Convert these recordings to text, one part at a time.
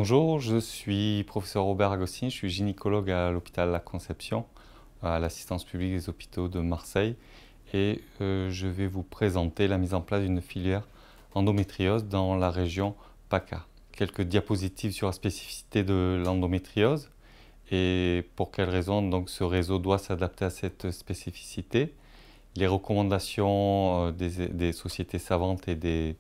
Bonjour, je suis professeur Robert Agostini, je suis gynécologue à l'hôpital La Conception, à l'assistance publique des hôpitaux de Marseille et je vais vous présenter la mise en place d'une filière endométriose dans la région PACA. Quelques diapositives sur la spécificité de l'endométriose et pour quelles raisons donc ce réseau doit s'adapter à cette spécificité, les recommandations des sociétés savantes et des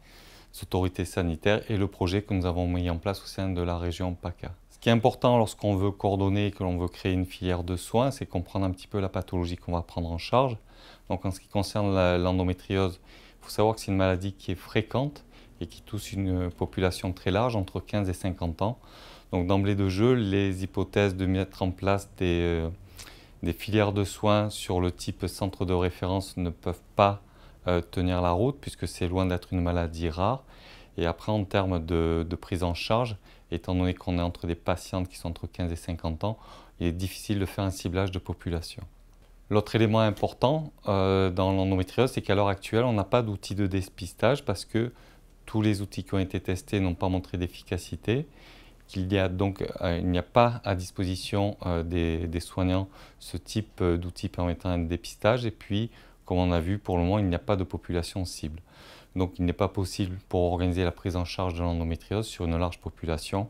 autorités sanitaires et le projet que nous avons mis en place au sein de la région PACA. Ce qui est important lorsqu'on veut coordonner et que l'on veut créer une filière de soins, c'est comprendre un petit peu la pathologie qu'on va prendre en charge. Donc en ce qui concerne l'endométriose, il faut savoir que c'est une maladie qui est fréquente et qui touche une population très large, entre 15 et 50 ans. Donc d'emblée de jeu, les hypothèses de mettre en place des filières de soins sur le type centre de référence ne peuvent pas tenir la route puisque c'est loin d'être une maladie rare. Et après, en termes de prise en charge, étant donné qu'on est entre des patientes qui sont entre 15 et 50 ans, il est difficile de faire un ciblage de population. L'autre élément important dans l'endométriose, c'est qu'à l'heure actuelle, on n'a pas d'outils de dépistage parce que tous les outils qui ont été testés n'ont pas montré d'efficacité. Il n'y a pas à disposition des soignants ce type d'outils permettant un dépistage. Et puis, comme on a vu, pour le moment, il n'y a pas de population cible. Donc, il n'est pas possible pour organiser la prise en charge de l'endométriose sur une large population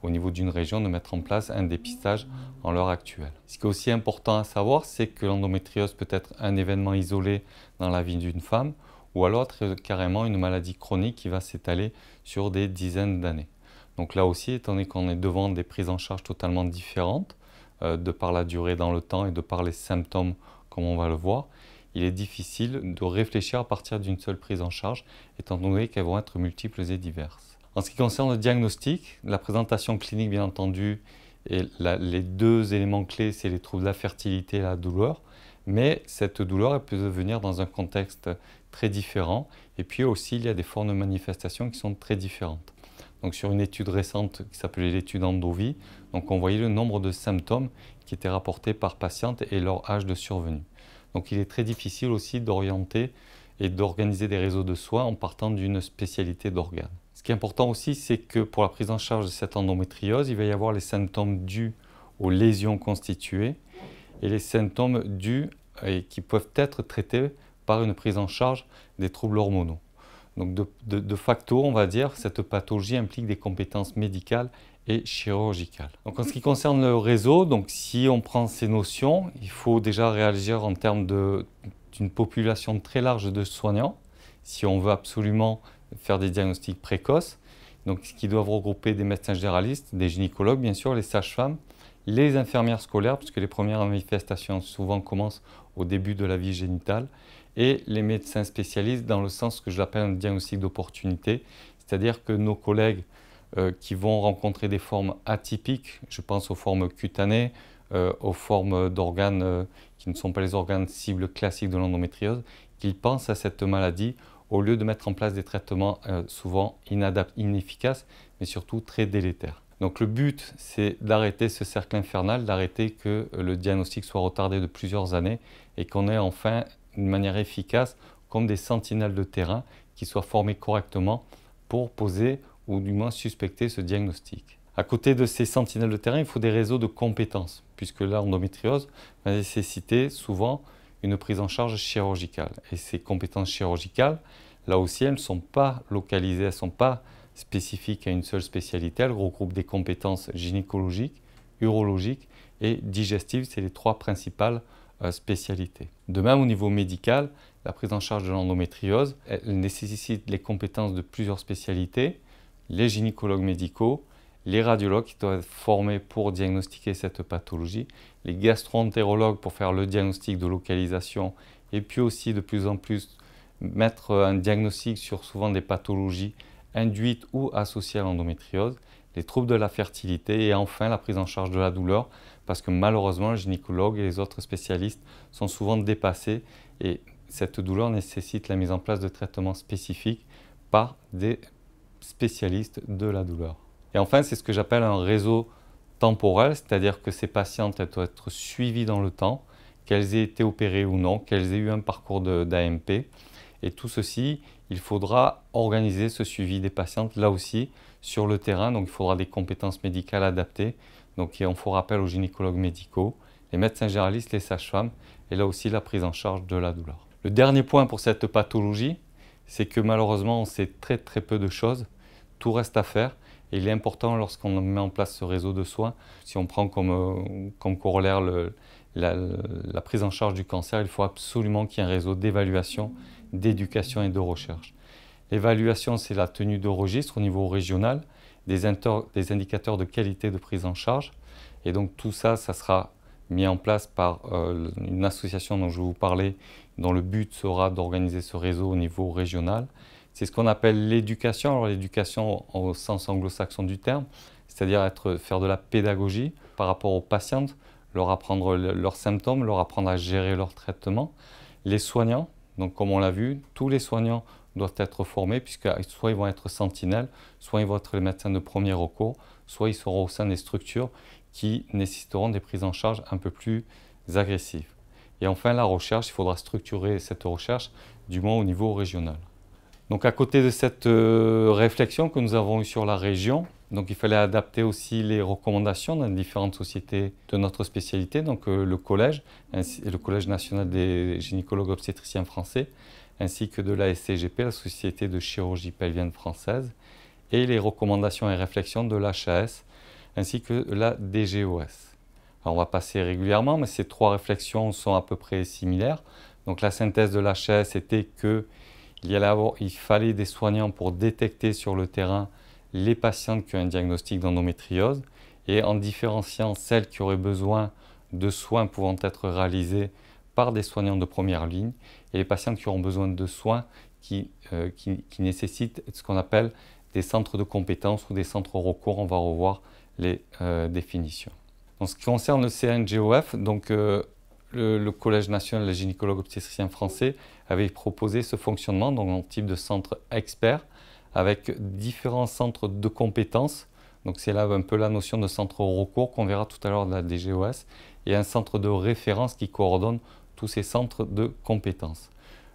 au niveau d'une région de mettre en place un dépistage en l'heure actuelle. Ce qui est aussi important à savoir, c'est que l'endométriose peut être un événement isolé dans la vie d'une femme ou alors être carrément une maladie chronique qui va s'étaler sur des dizaines d'années. Donc là aussi, étant donné qu'on est devant des prises en charge totalement différentes, de par la durée dans le temps et de par les symptômes, comme on va le voir, il est difficile de réfléchir à partir d'une seule prise en charge, étant donné qu'elles vont être multiples et diverses. En ce qui concerne le diagnostic, la présentation clinique, bien entendu, et les deux éléments clés, c'est les troubles de la fertilité et la douleur. Mais cette douleur, elle peut venir dans un contexte très différent. Et puis aussi, il y a des formes de manifestations qui sont très différentes. Donc sur une étude récente qui s'appelait l'étude Endovie, donc on voyait le nombre de symptômes qui étaient rapportés par patiente et leur âge de survenue. Donc il est très difficile aussi d'orienter et d'organiser des réseaux de soins en partant d'une spécialité d'organe. Ce qui est important aussi, c'est que pour la prise en charge de cette endométriose, il va y avoir les symptômes dus aux lésions constituées et les symptômes dus et qui peuvent être traités par une prise en charge des troubles hormonaux. Donc de facto, on va dire, cette pathologie implique des compétences médicales et chirurgicales. Donc en ce qui concerne le réseau, donc si on prend ces notions, il faut déjà réagir en termes d'une population très large de soignants, si on veut absolument faire des diagnostics précoces, donc qui doivent regrouper des médecins généralistes, des gynécologues bien sûr, les sages-femmes, les infirmières scolaires, puisque les premières manifestations souvent commencent au début de la vie génitale, et les médecins spécialistes dans le sens que je l'appelle un diagnostic d'opportunité, c'est-à-dire que nos collègues qui vont rencontrer des formes atypiques, je pense aux formes cutanées, aux formes d'organes qui ne sont pas les organes cibles classiques de l'endométriose, qu'ils pensent à cette maladie au lieu de mettre en place des traitements souvent inefficaces, mais surtout très délétères. Donc le but, c'est d'arrêter ce cercle infernal, d'arrêter que le diagnostic soit retardé de plusieurs années et qu'on ait enfin une manière efficace, comme des sentinelles de terrain, qui soient formées correctement pour poser ou du moins suspecter ce diagnostic. À côté de ces sentinelles de terrain, il faut des réseaux de compétences, puisque l'endométriose va nécessiter souvent une prise en charge chirurgicale. Et ces compétences chirurgicales, là aussi, elles ne sont pas localisées, elles ne sont pas spécifiques à une seule spécialité, elles regroupent des compétences gynécologiques, urologiques et digestives, c'est les trois principales spécialités. De même, au niveau médical, la prise en charge de l'endométriose, elle nécessite les compétences de plusieurs spécialités, les gynécologues médicaux, les radiologues qui doivent être formés pour diagnostiquer cette pathologie, les gastro-entérologues pour faire le diagnostic de localisation et puis aussi de plus en plus mettre un diagnostic sur souvent des pathologies induites ou associées à l'endométriose, les troubles de la fertilité et enfin la prise en charge de la douleur parce que malheureusement, le gynécologue et les autres spécialistes sont souvent dépassés et cette douleur nécessite la mise en place de traitements spécifiques par des spécialistes de la douleur. Et enfin, c'est ce que j'appelle un réseau temporel, c'est-à-dire que ces patientes elles doivent être suivies dans le temps, qu'elles aient été opérées ou non, qu'elles aient eu un parcours d'AMP. Et tout ceci, il faudra organiser ce suivi des patientes, là aussi, sur le terrain, donc il faudra des compétences médicales adaptées. Donc on fera appel aux gynécologues médicaux, les médecins généralistes, les sages-femmes, et là aussi la prise en charge de la douleur. Le dernier point pour cette pathologie, c'est que malheureusement on sait très peu de choses, tout reste à faire, et il est important lorsqu'on met en place ce réseau de soins, si on prend comme corollaire la prise en charge du cancer, il faut absolument qu'il y ait un réseau d'évaluation, d'éducation et de recherche. L'évaluation, c'est la tenue de registre au niveau régional, des indicateurs de qualité de prise en charge. Et donc tout ça, ça sera mis en place par une association dont je vais vous parler, dont le but sera d'organiser ce réseau au niveau régional. C'est ce qu'on appelle l'éducation. Alors l'éducation au sens anglo-saxon du terme, c'est-à-dire faire de la pédagogie par rapport aux patientes, leur apprendre leurs symptômes, leur apprendre à gérer leur traitement. Les soignants, donc comme on l'a vu, tous les soignants doivent être formés, puisque soit ils vont être sentinelles, soit ils vont être les médecins de premier recours, soit ils seront au sein des structures qui nécessiteront des prises en charge un peu plus agressives. Et enfin, la recherche, il faudra structurer cette recherche, du moins au niveau régional. Donc à côté de cette réflexion que nous avons eue sur la région, donc il fallait adapter aussi les recommandations dans différentes sociétés de notre spécialité, donc le collège national des gynécologues obstétriciens français, ainsi que de la SCGP, la Société de chirurgie pelvienne française, et les recommandations et réflexions de l'HAS, ainsi que la DGOS. Alors on va passer régulièrement, mais ces trois réflexions sont à peu près similaires. Donc la synthèse de l'HAS était qu'il fallait des soignants pour détecter sur le terrain les patientes qui ont un diagnostic d'endométriose, et en différenciant celles qui auraient besoin de soins pouvant être réalisés par des soignants de première ligne, et les patientes qui auront besoin de soins qui nécessitent ce qu'on appelle des centres de compétences ou des centres recours. On va revoir les définitions. En ce qui concerne le CNGOF, donc, le Collège national des gynécologues obstétriciens français avait proposé ce fonctionnement, donc un type de centre expert avec différents centres de compétences. Donc c'est là un peu la notion de centre recours qu'on verra tout à l'heure de la DGOS, et un centre de référence qui coordonne tous ces centres de compétences.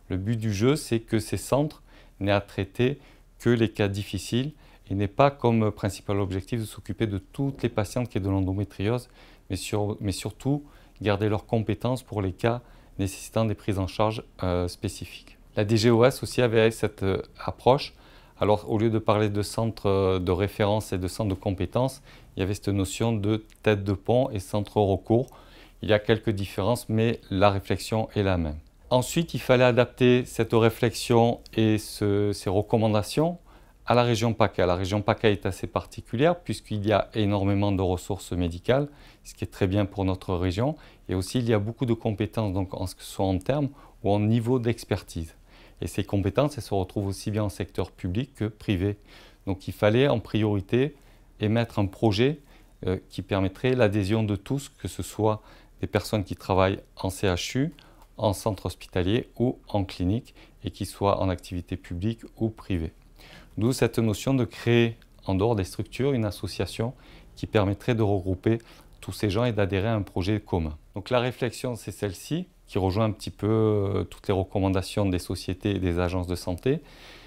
Le but du jeu, c'est que ces centres n'aient à traiter que les cas difficiles et n'aient pas comme principal objectif de s'occuper de toutes les patientes qui ont de l'endométriose, mais surtout garder leurs compétences pour les cas nécessitant des prises en charge spécifiques. La DGOS aussi avait cette approche. Alors au lieu de parler de centre de référence et de centre de compétences, il y avait cette notion de tête de pont et centre recours. Il y a quelques différences, mais la réflexion est la même. Ensuite, il fallait adapter cette réflexion et ces recommandations à la région PACA. La région PACA est assez particulière puisqu'il y a énormément de ressources médicales, ce qui est très bien pour notre région. Et aussi, il y a beaucoup de compétences, donc en ce que ce soit en termes ou en niveau d'expertise. Et ces compétences, elles se retrouvent aussi bien en secteur public que privé. Donc il fallait en priorité émettre un projet qui permettrait l'adhésion de tous, que ce soit des personnes qui travaillent en CHU, en centre hospitalier ou en clinique, et qui soient en activité publique ou privée. D'où cette notion de créer, en dehors des structures, une association qui permettrait de regrouper tous ces gens et d'adhérer à un projet commun. Donc la réflexion, c'est celle-ci, qui rejoint un petit peu toutes les recommandations des sociétés et des agences de santé.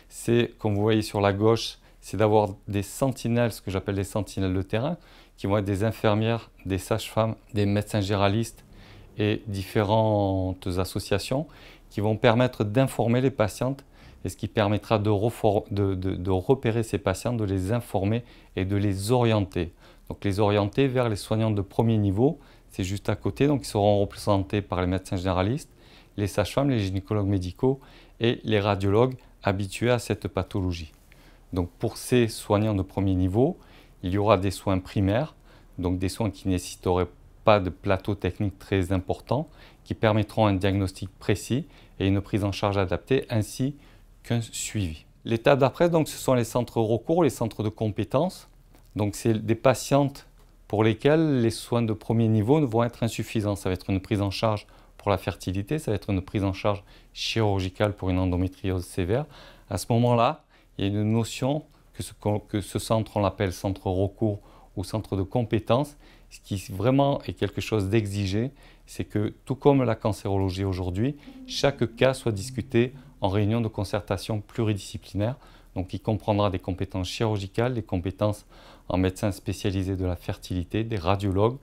C'est, comme vous voyez sur la gauche, c'est d'avoir des sentinelles, ce que j'appelle des sentinelles de terrain, qui vont être des infirmières, des sages-femmes, des médecins généralistes et différentes associations qui vont permettre d'informer les patientes, et ce qui permettra de repérer ces patientes, de les informer et de les orienter. Donc les orienter vers les soignants de premier niveau, c'est juste à côté, donc ils seront représentés par les médecins généralistes, les sages-femmes, les gynécologues médicaux et les radiologues habitués à cette pathologie. Donc pour ces soignants de premier niveau, il y aura des soins primaires, donc des soins qui ne nécessiteraient pas de plateau technique très important, qui permettront un diagnostic précis et une prise en charge adaptée, ainsi qu'un suivi. L'étape d'après, donc, ce sont les centres recours, les centres de compétences. Donc c'est des patientes pour lesquelles les soins de premier niveau vont être insuffisants. Ça va être une prise en charge pour la fertilité, ça va être une prise en charge chirurgicale pour une endométriose sévère. À ce moment-là, il y a une notion que ce centre, on l'appelle centre recours ou centre de compétences. Ce qui vraiment est quelque chose d'exigé, c'est que tout comme la cancérologie aujourd'hui, chaque cas soit discuté en réunion de concertation pluridisciplinaire. Donc il comprendra des compétences chirurgicales, des compétences en médecins spécialisés de la fertilité, des radiologues,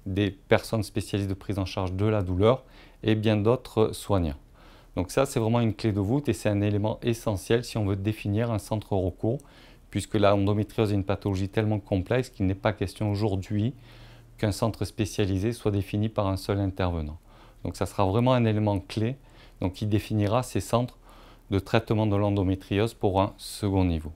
des personnes spécialisées de prise en charge de la douleur et bien d'autres soignants. Donc ça, c'est vraiment une clé de voûte et c'est un élément essentiel si on veut définir un centre recours, puisque l'endométriose est une pathologie tellement complexe qu'il n'est pas question aujourd'hui qu'un centre spécialisé soit défini par un seul intervenant. Donc ça sera vraiment un élément clé qui définira ces centres de traitement de l'endométriose pour un second niveau.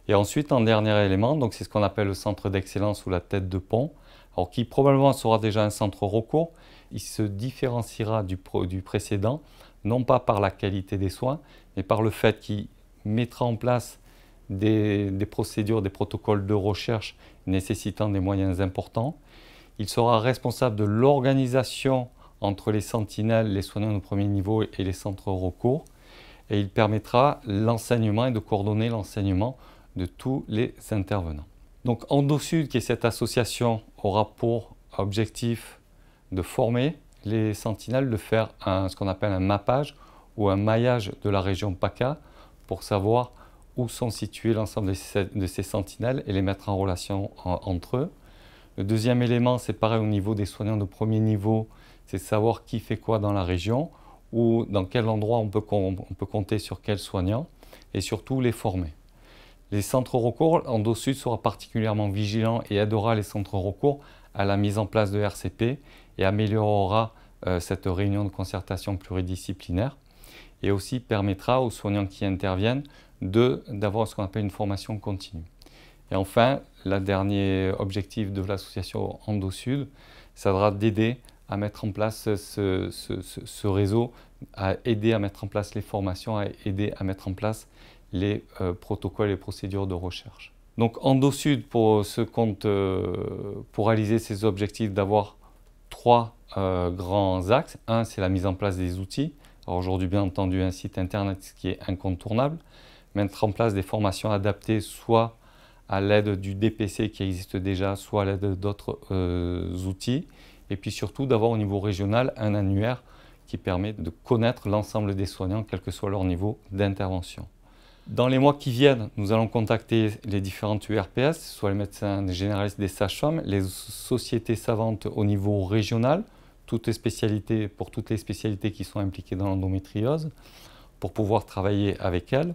Et ensuite, en dernier élément, c'est ce qu'on appelle le centre d'excellence ou la tête de pont, alors qui probablement sera déjà un centre recours. Il se différenciera du précédent, non pas par la qualité des soins, mais par le fait qu'il mettra en place des procédures, des protocoles de recherche nécessitant des moyens importants. Il sera responsable de l'organisation entre les sentinelles, les soignants de premier niveau et les centres recours. Et il permettra l'enseignement et de coordonner l'enseignement de tous les intervenants. Donc EndoSud, qui est cette association, aura pour objectif de former les sentinelles, de faire ce qu'on appelle un mappage ou un maillage de la région PACA pour savoir où sont situés l'ensemble de ces sentinelles et les mettre en relation entre eux. Le deuxième élément, c'est pareil au niveau des soignants de premier niveau, c'est savoir qui fait quoi dans la région ou dans quel endroit on peut compter sur quels soignants et surtout les former. Les centres recours, EndoSud sera particulièrement vigilant et aidera les centres recours à la mise en place de RCP et améliorera cette réunion de concertation pluridisciplinaire et aussi permettra aux soignants qui interviennent d'avoir ce qu'on appelle une formation continue. Et enfin, le dernier objectif de l'association EndoSud, ça sera d'aider à mettre en place ce réseau, à aider à mettre en place les formations, à aider à mettre en place les protocoles et procédures de recherche. Donc EndoSud pour réaliser ces objectifs d'avoir trois grands axes. Un, c'est la mise en place des outils. Alors aujourd'hui, bien entendu, un site internet, ce qui est incontournable. Mettre en place des formations adaptées, soit à l'aide du DPC qui existe déjà, soit à l'aide d'autres outils. Et puis surtout d'avoir au niveau régional un annuaire qui permet de connaître l'ensemble des soignants, quel que soit leur niveau d'intervention. Dans les mois qui viennent, nous allons contacter les différentes URPS, soit les médecins généralistes, des sages-femmes, les sociétés savantes au niveau régional, pour toutes les spécialités qui sont impliquées dans l'endométriose, pour pouvoir travailler avec elles.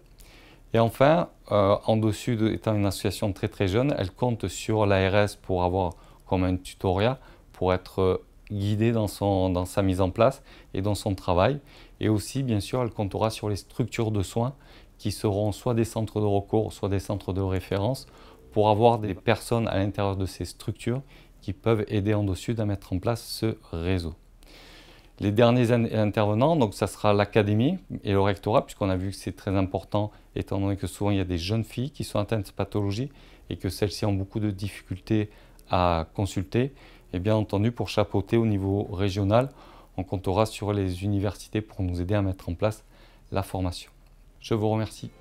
Et enfin, EndoSud étant une association très très jeune, elle compte sur l'ARS pour avoir comme un tutorat, pour être guidée dans sa mise en place et dans son travail. Et aussi, bien sûr, elle comptera sur les structures de soins qui seront soit des centres de recours, soit des centres de référence, pour avoir des personnes à l'intérieur de ces structures qui peuvent aider EndoSud à mettre en place ce réseau. Les derniers intervenants, ça sera l'académie et le rectorat, puisqu'on a vu que c'est très important, étant donné que souvent il y a des jeunes filles qui sont atteintes de cette pathologie et que celles-ci ont beaucoup de difficultés à consulter. Et bien entendu, pour chapeauter au niveau régional, on comptera sur les universités pour nous aider à mettre en place la formation. Je vous remercie.